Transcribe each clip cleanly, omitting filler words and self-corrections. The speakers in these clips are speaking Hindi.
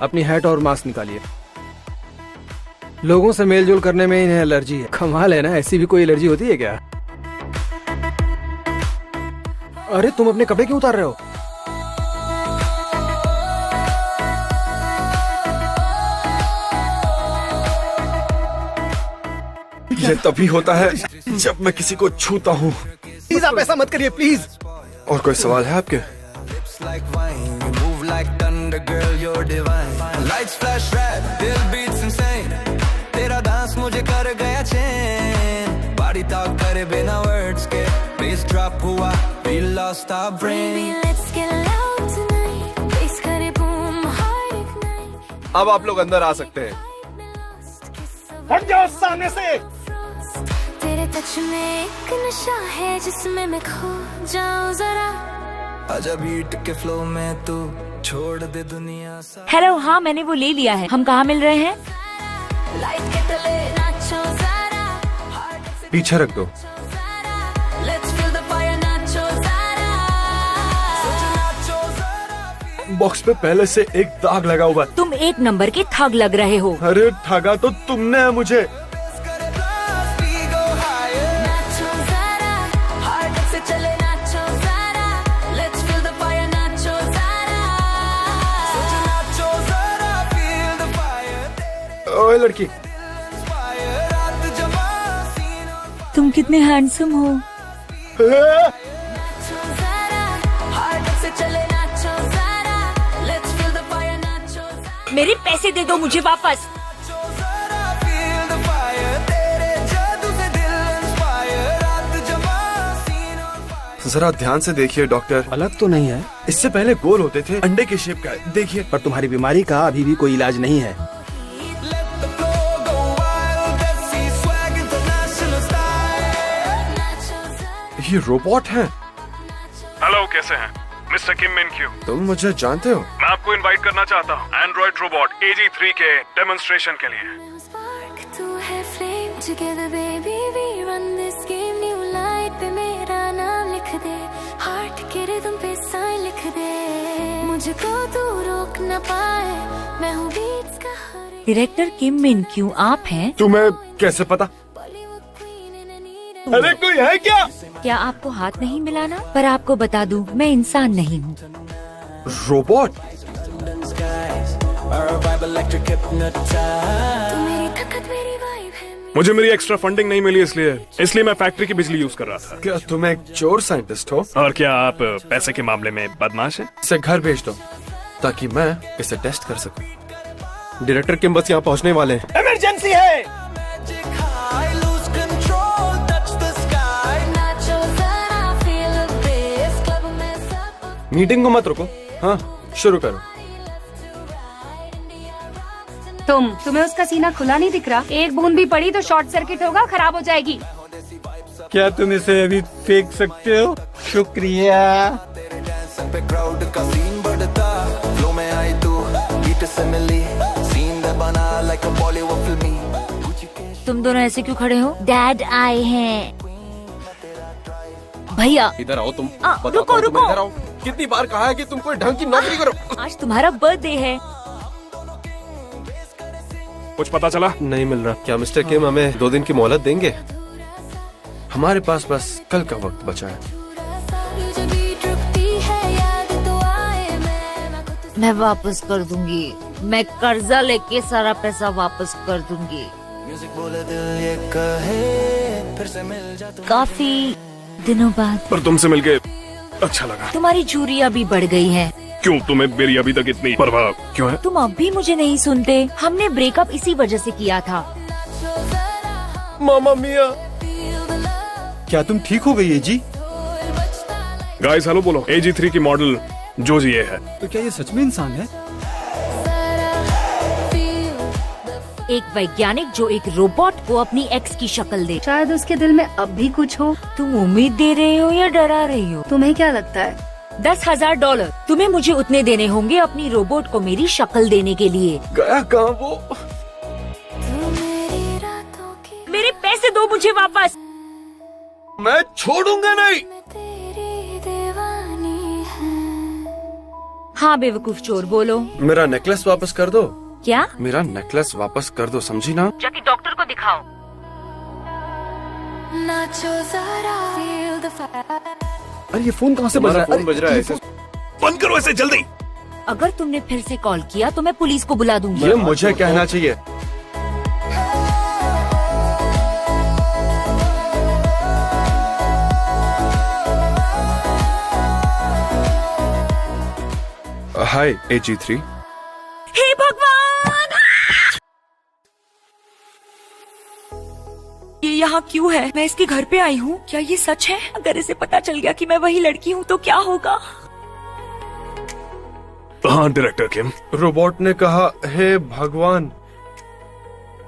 अपनी हैट और मास्क निकालिए। लोगों से मेलजोल करने में इन्हें एलर्जी है। कमाल है ना, ऐसी भी कोई एलर्जी होती है क्या? अरे तुम अपने कपड़े क्यों उतार रहे हो? ये तभी होता है जब मैं किसी को छूता हूँ। प्लीज आप ऐसा मत करिए प्लीज। और कोई सवाल है आपके? तेरा डांस मुझे कर गया चैन, बॉडी टॉक करे बिना वर्ड्स के, बेस ड्रॉप हुआ, we lost our brain। अब आप लोग अंदर आ सकते हैं। हट जाओ सामने से। तेरे टच में एक नशा है जिसमें मैं खो जाऊं जरा। आजा बीट के फ्लो में तू छोड़ दे दुनिया सा। हेलो, हाँ मैंने वो ले लिया है। हम कहाँ मिल रहे हैं? लाइट के तले नाचो जरा, पीछे रख दो। लेट्स फील द फायर, नाचो जरा। बॉक्स पे पहले से एक दाग लगा हुआ है। तुम एक नंबर के ठग लग रहे हो। अरे ठगा तो तुमने है मुझे। नाचो जरा, हार्ट से चले नाचो जरा। लेट्स फील द फायर, नाचो जरा। ओए लड़की, तुम कितने हैंडसम हो। मेरे पैसे दे दो मुझे वापस। जरा ध्यान से देखिए डॉक्टर। अलग तो नहीं है। इससे पहले गोल होते थे, अंडे के शेप का है। देखिए। पर तुम्हारी बीमारी का अभी भी कोई इलाज नहीं है। ये रोबोट है। हेलो, कैसे हैं मिस्टर किम मिन क्यू? तुम मुझे जानते हो? मैं आपको इनवाइट करना चाहता हूँ एंड्रॉइड रोबोट AG3 के डेमोन्स्ट्रेशन के लिए। डायरेक्टर किम मिन क्यू आप हैं? तुम्हें कैसे पता? अरे कोई है क्या? क्या आपको हाथ नहीं मिलाना? पर आपको बता दूं, मैं इंसान नहीं हूँ। रोबोट? मुझे मेरी एक्स्ट्रा फंडिंग नहीं मिली, इसलिए मैं फैक्ट्री की बिजली यूज कर रहा था। क्या तुम एक चोर साइंटिस्ट हो? और क्या आप पैसे के मामले में बदमाश हैं? इसे घर भेज दो ताकि मैं इसे टेस्ट कर सकूं। डायरेक्टर किम बस यहाँ पहुँचने वाले हैं। इमरजेंसी है। मीटिंग को मत रुको। हाँ, शुरू करो। तुम्हें उसका सीना खुला नहीं दिख रहा? एक बूंद भी पड़ी तो शॉर्ट सर्किट होगा, खराब हो जाएगी। क्या तुम इसे अभी फेंक सकते हो? शुक्रिया। तुम दोनों ऐसे क्यों खड़े हो? डैड आए हैं। भैया इधर आओ तुम। रुको रुको। इधर आओ। कितनी बार कहा है कि तुम कोई ढंग की नौकरी करो। आज तुम्हारा बर्थडे है। कुछ पता चला? नहीं मिल रहा। क्या मिस्टर किम हमें 2 दिन की मोहलत देंगे? हमारे पास बस कल का वक्त बचा है। मैं वापस कर दूंगी। मैं कर्जा लेके सारा पैसा वापस कर दूंगी। काफी दिनों बाद। पर तुमसे मिलके अच्छा लगा। तुम्हारी चूरी अभी बढ़ गई है। क्यों, तुम्हें मेरी अभी तक इतनी परवाह क्यों है? तुम अब भी मुझे नहीं सुनते। हमने ब्रेकअप इसी वजह से किया था। मामा मिया, क्या तुम ठीक हो गई है जी? गाइस हेलो बोलो। AG3 की मॉडल जो ये है। तो क्या ये सच में इंसान है? एक वैज्ञानिक जो एक रोबोट को अपनी एक्स की शक्ल दे। शायद उसके दिल में अब भी कुछ हो। तुम उम्मीद दे रहे हो या डरा रही हो? तुम्हें क्या लगता है? $10,000 तुम्हें मुझे उतने देने होंगे अपनी रोबोट को मेरी शक्ल देने के लिए। गया कहाँ वो? मेरे पैसे दो मुझे वापस। मैं छोड़ूंगा नहीं। तेरी दीवानी है। हाँ बेवकूफ चोर, बोलो। मेरा नेकलेस वापस कर दो। क्या? मेरा नेकलेस वापस कर दो, समझी ना? जाके डॉक्टर को दिखाओ। नाचो जरा feel the fire. अरे ये फोन कहाँ से बज रहा है? फोन बज रहा है ऐसे। बंद करो इसे जल्दी। अगर तुमने फिर से कॉल किया तो मैं पुलिस को बुला दूंगी। ये मुझे कहना चाहिए। हाय AG3। हे भगवान! ये यहाँ क्यों है? मैं इसके घर पे आई हूँ। क्या ये सच है? अगर इसे पता चल गया कि मैं वही लड़की हूँ तो क्या होगा? हाँ डायरेक्टर किम। रोबोट ने कहा हे भगवान।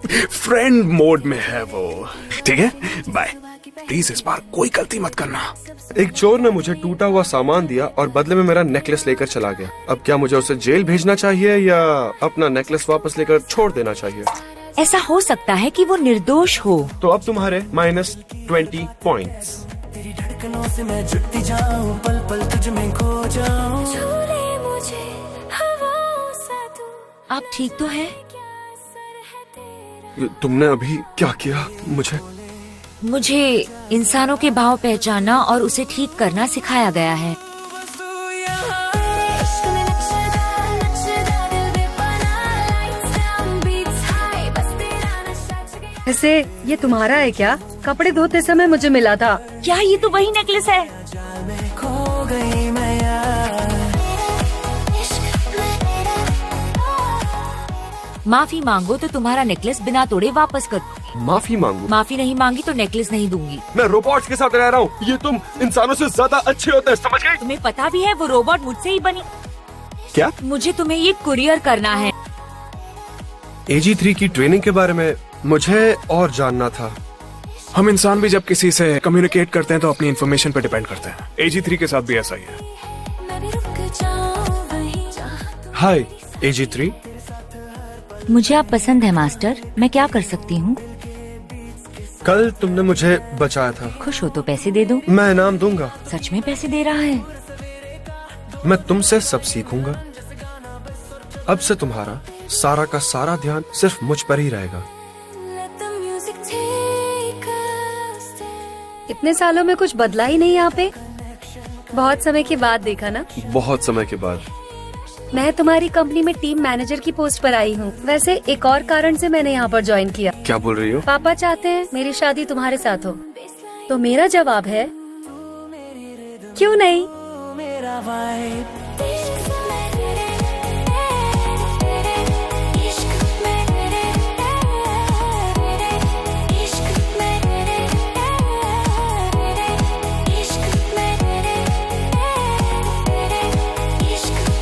फ्रेंड मोड में है वो। ठीक है, बाय। प्लीज इस बार कोई गलती मत करना। एक चोर ने मुझे टूटा हुआ सामान दिया और बदले में मेरा नेकलेस लेकर चला गया। अब क्या मुझे उसे जेल भेजना चाहिए या अपना नेकलेस वापस लेकर छोड़ देना चाहिए? ऐसा हो सकता है कि वो निर्दोष हो। तो अब तुम्हारे -20 पॉइंट्स। तेरी धड़कनों से मैं जुटती जाऊं, पल पल तुझ में खो जाऊं। झूले मुझे हवाओं सा तू, आप ठीक तो हैं? क्या असर है तेरा? तुमने अभी क्या किया? मुझे इंसानों के भाव पहचानना और उसे ठीक करना सिखाया गया है। इश्क में नक्शेदार नक्शेदार दिल बेपनाह, lights down beats high, बस तेरा नशा छुए। वैसे ये तुम्हारा है क्या? कपड़े धोते समय मुझे मिला था। क्या ये तो वही नेकलेस है? जाल में खो गई मैं यार। इश्क में माफी मांगो तो तुम्हारा नेकलेस बिना तोड़े वापस कर दूंगी। माफी मांगू? माफी नहीं मांगी तो नेकलेस नहीं दूंगी। मैं रोबोट्स के साथ रह रहा हूँ। ये तुम इंसानों से ज्यादा अच्छे होते हैं, समझ गई? तुम्हें पता भी है वो रोबोट मुझसे ही बनी। क्या? मुझे तुम्हें ये कुरियर करना है। AG3 की ट्रेनिंग के बारे में मुझे और जानना था। हम इंसान भी जब किसी से कम्युनिकेट करते हैं तो अपनी इन्फॉर्मेशन पे डिपेंड करते हैं। AG3 के साथ भी ऐसा ही है। मैं भी रुक जाऊं वहीं जहाँ हाय AG3। मुझे आप पसंद है मास्टर। मैं क्या कर सकती हूँ? कल तुमने मुझे बचाया था। खुश हो तो पैसे दे दो। मैं इनाम दूंगा। सच में पैसे दे रहा है? मैं तुमसे सब सीखूंगा। अब से तुम्हारा सारा का सारा ध्यान सिर्फ मुझ पर ही रहेगा। let the music take us there. इतने सालों में कुछ बदला ही नहीं यहाँ पे। बहुत समय के बाद देखा ना। बहुत समय के बाद। मैं तुम्हारी कंपनी में टीम मैनेजर की पोस्ट पर आई हूँ। वैसे एक और कारण से मैंने यहाँ पर ज्वाइन किया। क्या बोल रही हो? पापा चाहते हैं मेरी शादी तुम्हारे साथ हो। तो मेरा जवाब है क्यों नहीं। मेरा vibe। इश्क में तेरे, इश्क में तेरे, इश्क में तेरे, इश्क में तेरे, इश्क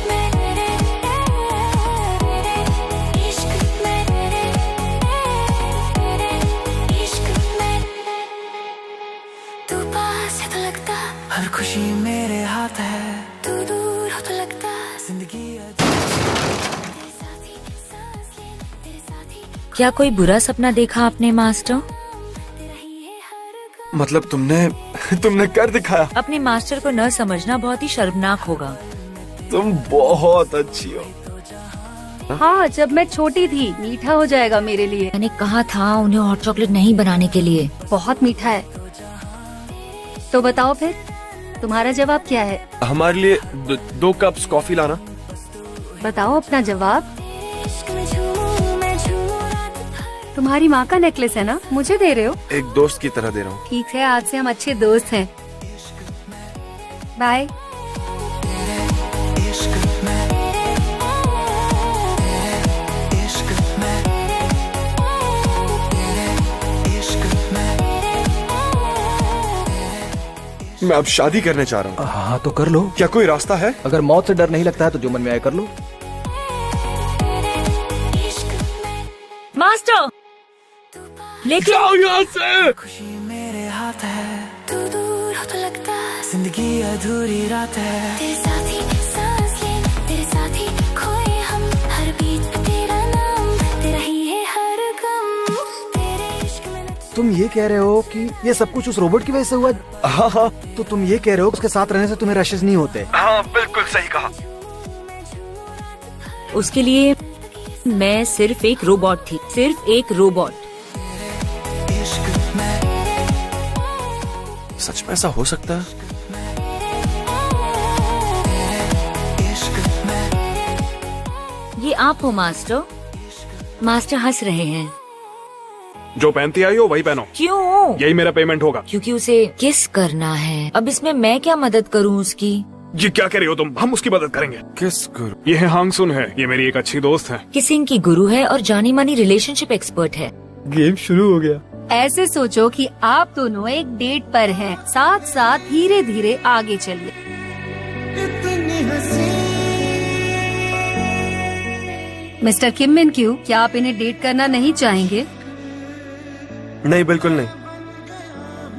में तेरे, इश्क में तेरे, इश्क में। तू पास है तो लगता हर खुशी मेरे हाथ है। तू दूर हो तो लगता जिंदगी तेरे साथ ही सांस ले, तेरे साथ ही क्या कोई बुरा सपना देखा आपने मास्टर? तेरा ही है हर गम। मतलब तुमने कर दिखाया। अपने मास्टर को न समझना बहुत ही शर्मनाक होगा। तुम बहुत अच्छी हो। हाँ, जब मैं छोटी थी मीठा हो जाएगा मेरे लिए। मैंने कहा था उन्हें हॉट चॉकलेट नहीं बनाने के लिए। बहुत मीठा है। तो बताओ फिर तुम्हारा जवाब क्या है? हमारे लिए 2 कप्स कॉफी लाना। बताओ अपना जवाब। इश्क में झूमूं मैं झूमूं रात भर। तुम्हारी माँ का नेकलेस है ना, मुझे दे रहे हो? एक दोस्त की तरह दे रहा हूँ। ठीक है, आज से हम अच्छे दोस्त हैं। बाय। इश्क में, इश्क में, इश्क में। मैं अब शादी करने चाह रहा हूँ। हाँ तो कर लो। क्या कोई रास्ता है? अगर मौत से डर नहीं लगता है तो जो मन में आए कर लो। मास्टर लेकिन जाओ यहाँ से। खुशी मेरे हाथ है। तू दूर हो तो लगता जिंदगी अधूरी रात है। तेरे साथ ही सांस ले, तेरे साथ ही खोए हम। हर बीट पे तेरा नाम, तेरा ही है हर गम। तेरे इश्क में नच तुम ये कह रहे हो कि ये सब कुछ उस रोबोट की वजह से हुआ? हाँ हाँ तो तुम ये कह रहे हो उसके साथ रहने से तुम्हें रशेस नहीं होते? हाँ, बिल्कुल सही कहा। उसके लिए मैं सिर्फ एक रोबोट थी, सिर्फ एक रोबोट। सच में ऐसा हो सकता है? ये आप हो मास्टर? मास्टर हंस रहे हैं। जो पहनती आई हो वही पहनो। क्यों? यही मेरा पेमेंट होगा। क्योंकि उसे किस करना है। अब इसमें मैं क्या मदद करूं उसकी? ये क्या कह रही हो तुम? हम उसकी मदद करेंगे। किस गुरु? ये है हांग सुन है, ये मेरी एक अच्छी दोस्त है। किसिंग की गुरु है और जानी मानी रिलेशनशिप एक्सपर्ट है। गेम शुरू हो गया। ऐसे सोचो कि आप दोनों एक डेट पर हैं, साथ साथ धीरे धीरे आगे चलिए। मिस्टर किम मिन क्यू, क्या आप इन्हें डेट करना नहीं चाहेंगे? नहीं, बिल्कुल नहीं।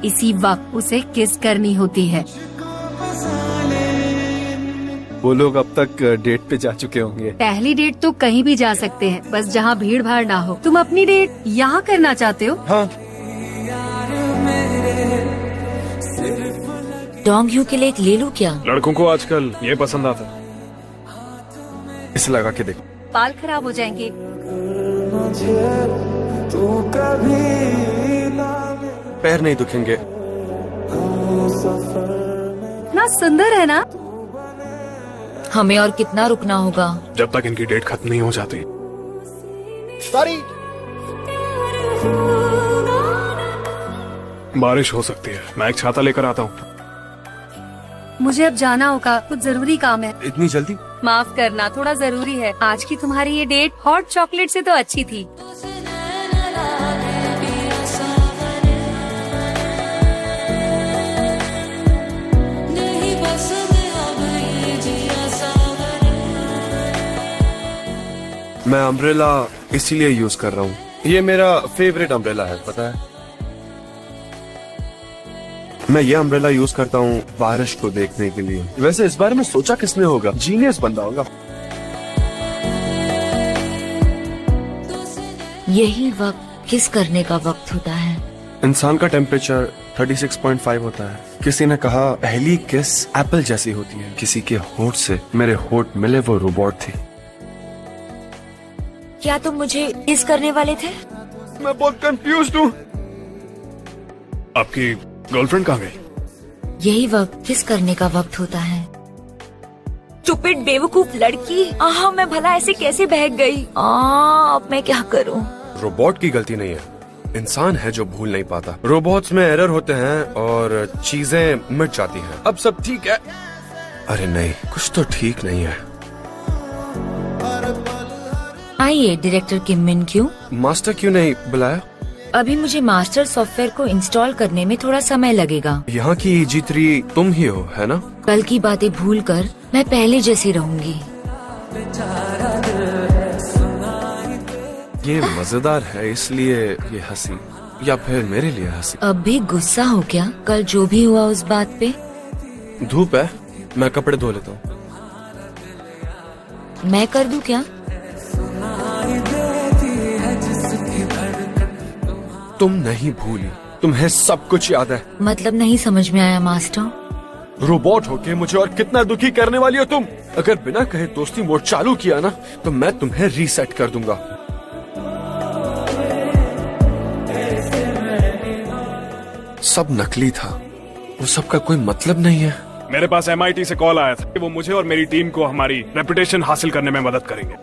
इसी वक्त उसे किस करनी होती है। वो लोग अब तक डेट पे जा चुके होंगे। पहली डेट तो कहीं भी जा सकते हैं, बस जहाँ भीड़ भाड़ ना हो। तुम अपनी डेट यहाँ करना चाहते हो? हाँ। डोंग यू के लिए एक ले लूं क्या? लड़कों को आजकल ये पसंद आता है। इसे लगा के देखो। बाल खराब हो जाएंगे। पैर नहीं दुखेंगे। इतना सुंदर है ना? हमें और कितना रुकना होगा? जब तक इनकी डेट खत्म नहीं हो जाती। सॉरी। बारिश हो सकती है, मैं एक छाता लेकर आता हूँ। मुझे अब जाना होगा, कुछ जरूरी काम है। इतनी जल्दी? माफ करना, थोड़ा जरूरी है। आज की तुम्हारी ये डेट हॉट चॉकलेट से तो अच्छी थी। मैं अम्ब्रेला इसीलिए यूज कर रहा हूँ। ये मेरा फेवरेट अम्ब्रेला है, पता है। मैं ये अम्ब्रेला यूज करता हूँ बारिश को देखने के लिए। वैसे इस बारे में सोचा किसने होगा? जीनियस बंदा होगा। यही वक्त किस करने का वक्त होता है। इंसान का टेम्परेचर 36.5 होता है। किसी ने कहा पहली किस एप्पल जैसी होती है। किसी के होठ से मेरे होठ मिले, वो रोबोट थी। क्या तुम मुझे किस करने वाले थे? मैं बहुत कंफ्यूज्ड हूँ। आपकी गर्लफ्रेंड कहाँ गई? यही वक्त किस करने का वक्त होता है। स्टूपिड बेवकूफ लड़की। आहा, मैं भला ऐसे कैसे बहक गई। अब मैं क्या करूं? रोबोट की गलती नहीं है, इंसान है जो भूल नहीं पाता। रोबोट्स में एरर होते हैं और चीजें मिट जाती हैं। अब सब ठीक है? अरे नहीं, कुछ तो ठीक नहीं है। आइए डायरेक्टर किम मिन क्यू। मास्टर क्यों नहीं बुलाया? अभी मुझे मास्टर सॉफ्टवेयर को इंस्टॉल करने में थोड़ा समय लगेगा। यहाँ की EG3 तुम ही हो, है ना? कल की बातें भूलकर मैं पहले जैसी रहूंगी। ये मजेदार है इसलिए ये हंसी, या फिर मेरे लिए हंसी? अब भी गुस्सा हो क्या कल जो भी हुआ उस बात पे? धूप है, मैं कपड़े धो लेता हूँ। मैं कर दूं क्या? तुम नहीं भूली, तुम्हें सब कुछ याद है। मतलब नहीं समझ में आया मास्टर। रोबोट होके मुझे और कितना दुखी करने वाली हो तुम। अगर बिना कहे दोस्ती मोड चालू किया ना तो मैं तुम्हें रीसेट कर दूंगा। सब नकली था, वो सब का कोई मतलब नहीं है। मेरे पास MIT से कॉल आया था कि वो मुझे और मेरी टीम को हमारी रेपुटेशन हासिल करने में मदद करेंगे।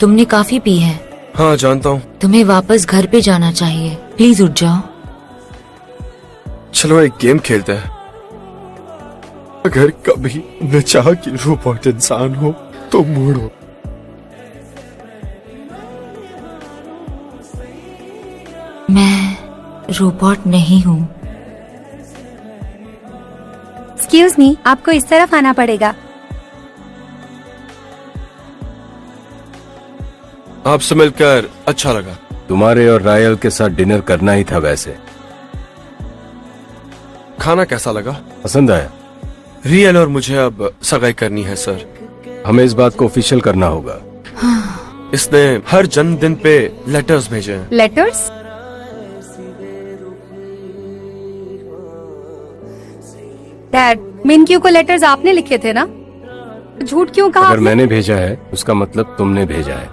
तुमने काफी पी है। हाँ जानता हूँ। तुम्हें वापस घर पे जाना चाहिए। प्लीज उठ जाओ। चलो एक गेम खेलते हैं। अगर कभी न चाह कि रोबोट इंसान हो तो मोड़ो। मैं रोबोट नहीं हूँ। एक्सक्यूज मी, आपको इस तरफ आना पड़ेगा। आपसे मिलकर अच्छा लगा। तुम्हारे और रायल के साथ डिनर करना ही था। वैसे खाना कैसा लगा? पसंद आया? रियल और मुझे अब सगाई करनी है सर। हमें इस बात को ऑफिशियल करना होगा। इसने हर जन्मदिन पे लेटर्स भेजे हैं। लेटर्स? डैड, मिनक्यू को लेटर्स आपने लिखे थे ना? झूठ क्यों कहा अगर आपने? मैंने भेजा है उसका मतलब तुमने भेजा है।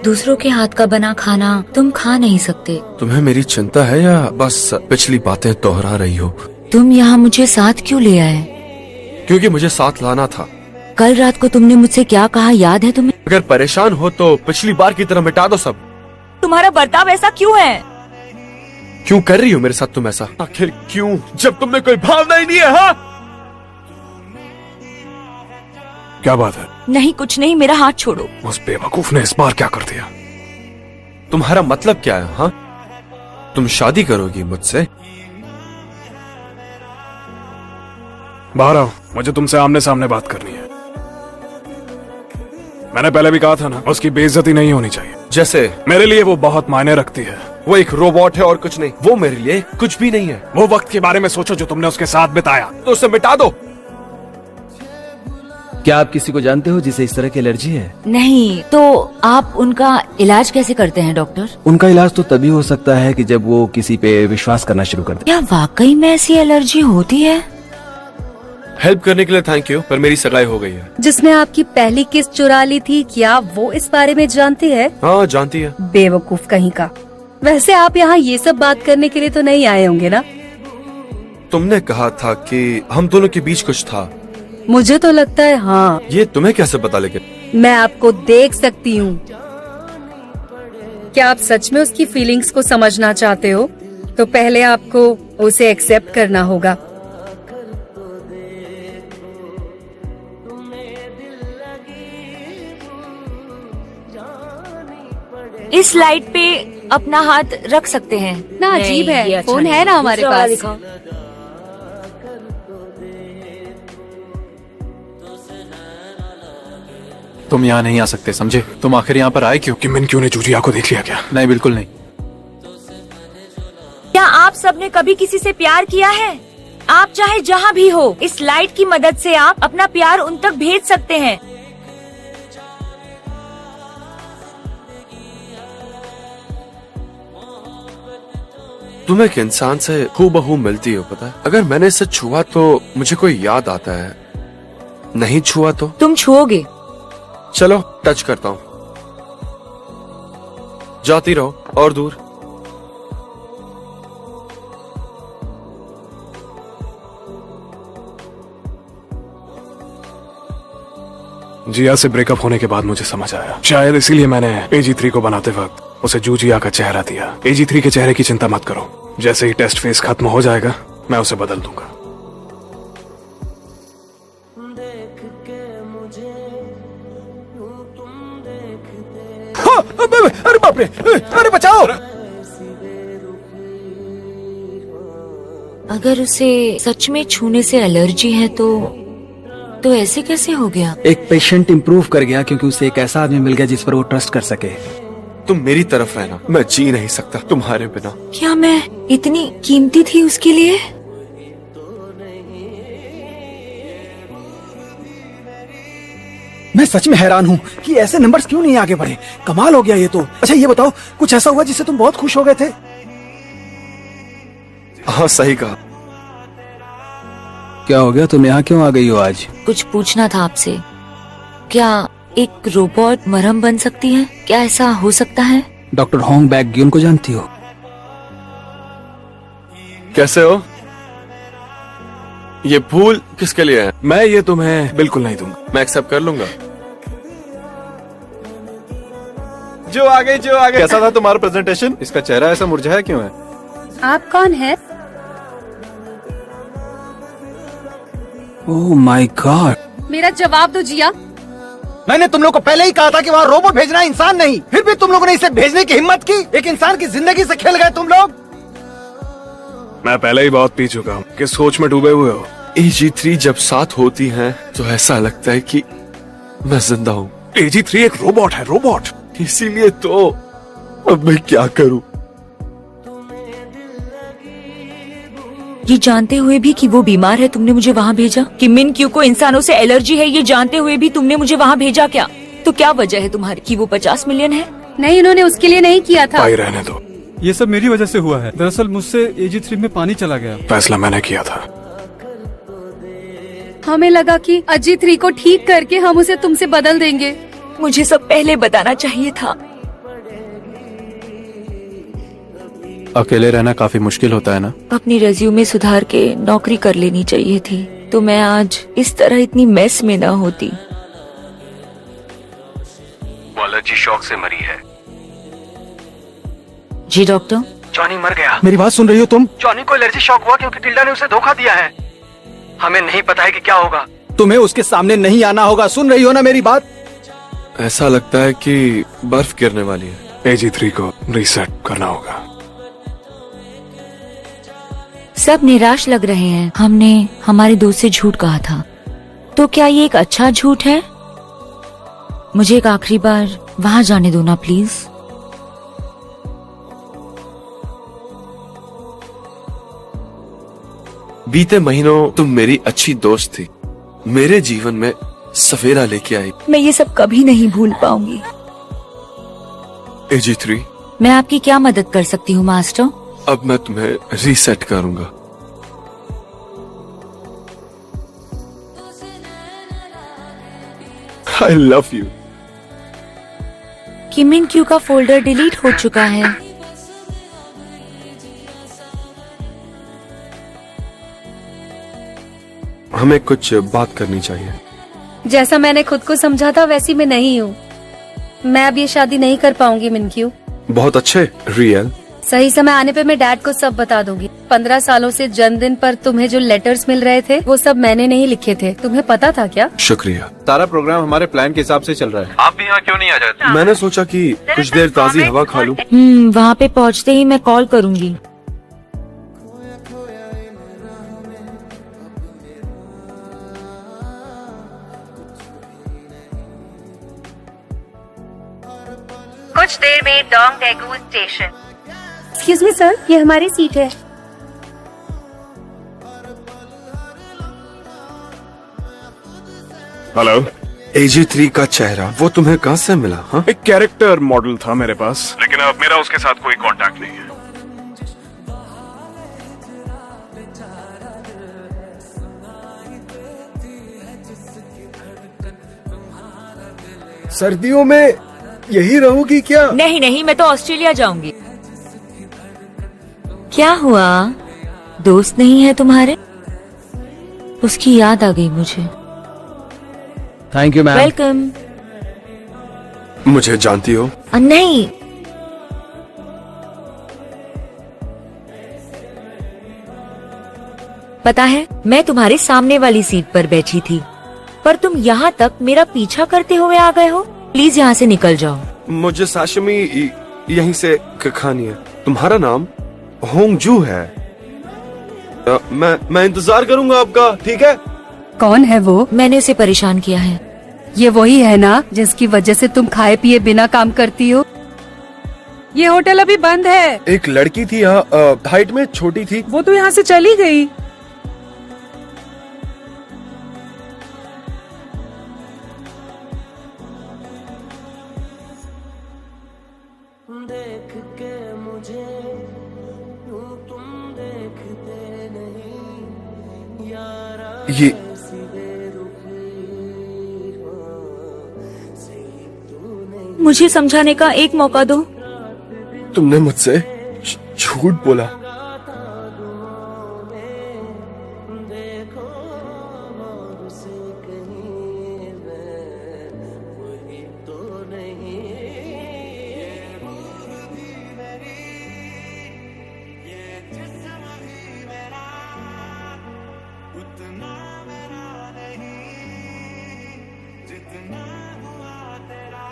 दूसरों के हाथ का बना खाना तुम खा नहीं सकते। तुम्हें मेरी चिंता है या बस पिछली बातें दोहरा रही हो? तुम यहाँ मुझे साथ क्यों ले आए? क्योंकि मुझे साथ लाना था। कल रात को तुमने मुझसे क्या कहा याद है तुम्हें? अगर परेशान हो तो पिछली बार की तरह मिटा दो सब। तुम्हारा बर्ताव ऐसा क्यों है? क्यों कर रही हो मेरे साथ तुम ऐसा? आखिर क्यों, जब तुम में कोई भावना ही नहीं है? हाँ, क्या बात है? नहीं कुछ नहीं, मेरा हाथ छोड़ो। उस बेवकूफ ने इस बार क्या कर दिया? तुम्हारा मतलब क्या है? हाँ, तुम शादी करोगी मुझसे? बाहर आओ, मुझे तुमसे आमने सामने बात करनी है। मैंने पहले भी कहा था ना, उसकी बेइज्जती नहीं होनी चाहिए। जैसे मेरे लिए वो बहुत मायने रखती है। वो एक रोबोट है और कुछ नहीं। वो मेरे लिए कुछ भी नहीं है। वो वक्त के बारे में सोचो जो तुमने उसके साथ बिताया। तो उसे मिटा दो। क्या आप किसी को जानते हो जिसे इस तरह की एलर्जी है? नहीं, तो आप उनका इलाज कैसे करते हैं डॉक्टर? उनका इलाज तो तभी हो सकता है कि जब वो किसी पे विश्वास करना शुरू कर दे। क्या वाकई में ऐसी एलर्जी होती है? हेल्प करने के लिए थैंक यू, पर मेरी सगाई हो गई है। जिसने आपकी पहली किस चुरा ली थी, क्या वो इस बारे में जानती है? हाँ, जानती है। बेवकूफ कहीं का। वैसे आप यहाँ ये सब बात करने के लिए तो नहीं आए होंगे ना? तुमने कहा था कि हम दोनों के बीच कुछ था। मुझे तो लगता है हाँ। ये तुम्हें कैसे पता? लेकिन मैं आपको देख सकती हूँ। क्या आप सच में उसकी फीलिंग्स को समझना चाहते हो? तो पहले आपको उसे एक्सेप्ट करना होगा। इस लाइट पे अपना हाथ रख सकते हैं ना? नहीं, अजीब ये है, अच्छा फोन नहीं। है ना हमारे दूसरा वाला पास। दिखाओ। तुम यहाँ नहीं आ सकते, समझे? तुम आखिर यहाँ पर आए क्यों? कि मिनक्यू ने जूजिया को देख लिया क्या? नहीं, बिल्कुल नहीं। क्या आप सबने कभी किसी से प्यार किया है? आप चाहे जहाँ भी हो, इस लाइट की मदद से आप अपना प्यार उन तक भेज सकते हैं। तुम एक इंसान से हूबहू मिलती हो, पता है? अगर मैंने इसे छुआ तो मुझे कोई याद आता है, नहीं छुआ तो? तुम छुओगे? चलो टच करता हूँ। जाती रहो और दूर। जिया से ब्रेकअप होने के बाद मुझे समझ आया, शायद इसीलिए मैंने AG3 को बनाते वक्त उसे जूजिया का चेहरा दिया। AG3 के चेहरे की चिंता मत करो, जैसे ही टेस्ट फेस खत्म हो जाएगा मैं उसे बदल दूंगा। अरे बाप रे, अरे बचाओ! अगर उसे सच में छूने से एलर्जी है तो ऐसे कैसे हो गया? एक पेशेंट इम्प्रूव कर गया क्योंकि उसे एक ऐसा आदमी मिल गया जिस पर वो ट्रस्ट कर सके। तुम मेरी तरफ रहना, मैं जी नहीं सकता तुम्हारे बिना। क्या मैं इतनी कीमती थी उसके लिए? मैं सच में हैरान हूँ कि ऐसे नंबर्स क्यों नहीं आगे बढ़े। कमाल हो गया ये तो। अच्छा ये बताओ, कुछ ऐसा हुआ जिससे तुम बहुत खुश हो गए थे? हाँ, सही कहा। क्या हो गया, तुम यहाँ क्यों आ गई हो आज? कुछ पूछना था आपसे। क्या एक रोबोट मरहम बन सकती है? क्या ऐसा हो सकता है? डॉक्टर होंग बैक ग्यून को जानती हो? कैसे हो? ये फूल किसके लिए है? मैं ये तुम्हें बिल्कुल नहीं दूंगा। मैं एक्सेप्ट कर लूंगा। जो आ गई, जो आ गई। कैसा था तुम्हारा प्रेजेंटेशन? इसका चेहरा ऐसा मुरझाया क्यों है? आप कौन है? Oh my God. मेरा जवाब दो जिया। मैंने तुम लोग को पहले ही कहा था कि वहाँ रोबोट भेजना, इंसान नहीं। फिर भी तुम लोगों ने इसे भेजने की हिम्मत की। एक इंसान की जिंदगी से खेल गए तुम लोग। मैं पहले ही बहुत पी चुका हूँ। किस सोच में डूबे हुए हो? AG3 जब साथ होती हैं तो ऐसा लगता है कि मैं जिंदा हूँ। AG3 एक रोबोट है, रोबोट। इसीलिए तो अब मैं क्या करूँ? ये जानते हुए भी कि वो बीमार है तुमने मुझे वहाँ भेजा? कि मिनक्यू को इंसानों से एलर्जी है ये जानते हुए भी तुमने मुझे वहाँ भेजा क्या? तो क्या वजह है तुम्हारी कि वो 50 मिलियन है? नहीं, उन्होंने उसके लिए नहीं किया था। भाई रहने दो। ये सब मेरी वजह से हुआ है। दरअसल मुझसे AG3 में पानी चला गया। फैसला मैंने किया था। हमें लगा कि अजीत री को ठीक करके हम उसे तुमसे बदल देंगे। मुझे सब पहले बताना चाहिए था। अकेले रहना काफी मुश्किल होता है ना। अपनी रेज्यूमे सुधार के नौकरी कर लेनी चाहिए थी, तो मैं आज इस तरह इतनी मेस में ना होती। वो एलर्जी शॉक से मरी है। जी डॉक्टर। जॉनी मर गया। मेरी बात सुन रही हो तुम? जॉनी को एलर्जी शॉक हुआ क्योंकि टिल्डा ने उसे धोखा दिया है। हमें नहीं पता है कि क्या होगा। तुम्हें उसके सामने नहीं आना होगा। सुन रही हो ना मेरी बात? ऐसा लगता है कि बर्फ गिरने वाली है। AG3 को रीसेट करना होगा। सब निराश लग रहे हैं। हमने हमारे दोस्त से झूठ कहा था, तो क्या ये एक अच्छा झूठ है? मुझे एक आखिरी बार वहां जाने दो ना प्लीज। बीते महीनों तुम मेरी अच्छी दोस्त थी, मेरे जीवन में सवेरा लेके आई। मैं ये सब कभी नहीं भूल पाऊंगी। AG3, मैं आपकी क्या मदद कर सकती हूँ मास्टर? अब मैं तुम्हें रीसेट करूंगा। I love you। Kim in Q का फोल्डर डिलीट हो चुका है। हमें कुछ बात करनी चाहिए। जैसा मैंने खुद को समझा था वैसी मैं नहीं हूँ। मैं अब ये शादी नहीं कर पाऊंगी मिनक्यू। बहुत अच्छे रियल। सही समय आने पे मैं डैड को सब बता दूंगी। 15 सालों से जन्मदिन पर तुम्हें जो लेटर्स मिल रहे थे वो सब मैंने नहीं लिखे थे। तुम्हें पता था क्या? शुक्रिया। सारा प्रोग्राम हमारे प्लान के हिसाब से चल रहा है। आप भी यहाँ क्यों नहीं आ जाते? मैंने सोचा कि कुछ देर ताजी हवा खा लूं। वहाँ पे पहुँचते ही मैं कॉल करूँगी। कुछ देर में डोंगडेगू स्टेशन। एक्सक्यूज मी सर, ये हमारी सीट है। हेलो। AG3 का चेहरा वो तुम्हें कहाँ से मिला? हाँ, एक कैरेक्टर मॉडल था मेरे पास, लेकिन अब मेरा उसके साथ कोई कांटेक्ट नहीं है। सर्दियों में यही रहूंगी क्या? नहीं नहीं, मैं तो ऑस्ट्रेलिया जाऊंगी। क्या हुआ? दोस्त नहीं है तुम्हारे? उसकी याद आ गई मुझे। Thank you ma'am. वेलकम। मुझे जानती हो? नहीं। पता है, मैं तुम्हारे सामने वाली सीट पर बैठी थी, पर तुम यहाँ तक मेरा पीछा करते हुए आ गए हो। प्लीज यहाँ से निकल जाओ। मुझे साशिमी यहीं से खानी है। तुम्हारा नाम होंगजू है। मैं इंतजार करूंगा आपका, ठीक है? कौन है वो? मैंने उसे परेशान किया है। ये वही है ना जिसकी वजह से तुम खाए पिए बिना काम करती हो? ये होटल अभी बंद है। एक लड़की थी यहाँ, हाइट में छोटी थी। वो तो यहाँ से चली गई। ये मुझे समझाने का एक मौका दो। तुमने मुझसे झूठ बोला।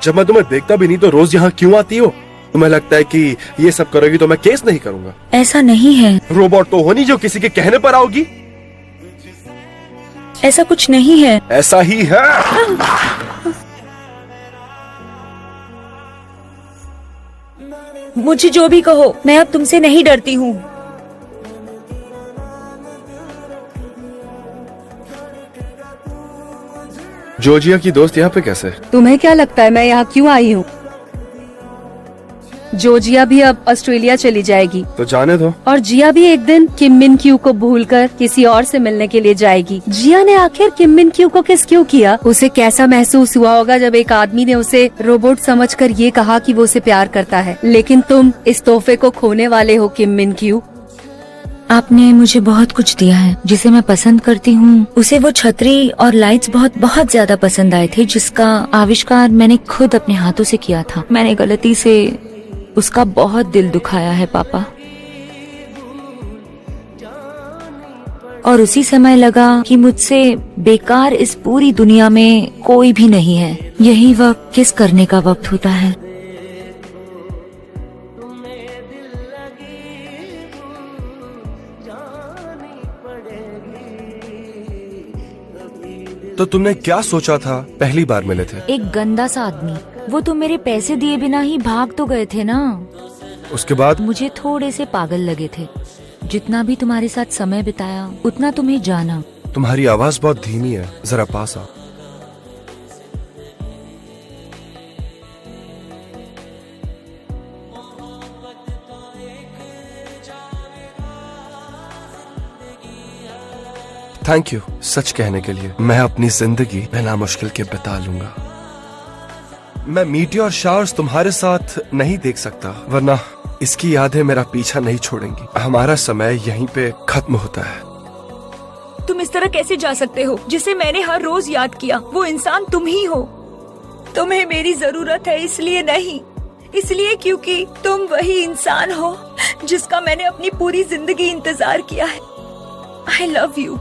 जब मैं तुम्हें देखता भी नहीं तो रोज यहाँ क्यों आती हो? तुम्हें लगता है कि ये सब करोगी तो मैं केस नहीं करूंगा? ऐसा नहीं है। रोबोट तो हो नहीं जो किसी के कहने पर आओगी। ऐसा कुछ नहीं है। ऐसा ही है। मुझे जो भी कहो, मैं अब तुमसे नहीं डरती हूँ। जॉर्जिया की दोस्त यहाँ पे कैसे? तुम्हें क्या लगता है मैं यहाँ क्यों आई हूँ? जो जिया भी अब ऑस्ट्रेलिया चली जाएगी तो जाने दो। और जिया भी एक दिन किम मिन क्यू को भूलकर किसी और से मिलने के लिए जाएगी। जिया ने आखिर किम मिन क्यू को किस क्यों किया? उसे कैसा महसूस हुआ होगा जब एक आदमी ने उसे रोबोट समझकर ये कहा कि वो उसे प्यार करता है, लेकिन तुम इस तोहफे को खोने वाले हो किम मिन क्यू। आपने मुझे बहुत कुछ दिया है जिसे मैं पसंद करती हूँ। उसे वो छतरी और लाइट्स बहुत बहुत ज्यादा पसंद आए थे जिसका आविष्कार मैंने खुद अपने हाथों से किया था। मैंने गलती से उसका बहुत दिल दुखाया है पापा। और उसी समय लगा कि मुझसे बेकार इस पूरी दुनिया में कोई भी नहीं है। यही वक्त किस करने का वक्त होता है। तो तुमने क्या सोचा था पहली बार मिले थे? एक गंदा सा आदमी। वो तो मेरे पैसे दिए बिना ही भाग तो गए थे ना। उसके बाद? मुझे थोड़े से पागल लगे थे। जितना भी तुम्हारे साथ समय बिताया उतना तुम्हें जाना। तुम्हारी आवाज बहुत धीमी है, जरा पास आओ। थैंक यू सच कहने के लिए। मैं अपनी जिंदगी बिना मुश्किल के बिता लूंगा। मैं मीटियोर शावर्स तुम्हारे साथ नहीं देख सकता, वरना इसकी यादें मेरा पीछा नहीं छोड़ेंगी। हमारा समय यहीं पे खत्म होता है। तुम इस तरह कैसे जा सकते हो जिसे मैंने हर रोज याद किया? वो इंसान तुम ही हो। तुम्हें मेरी जरूरत है इसलिए नहीं, इसलिए क्योंकि तुम वही इंसान हो जिसका मैंने अपनी पूरी जिंदगी इंतजार किया है। I love you.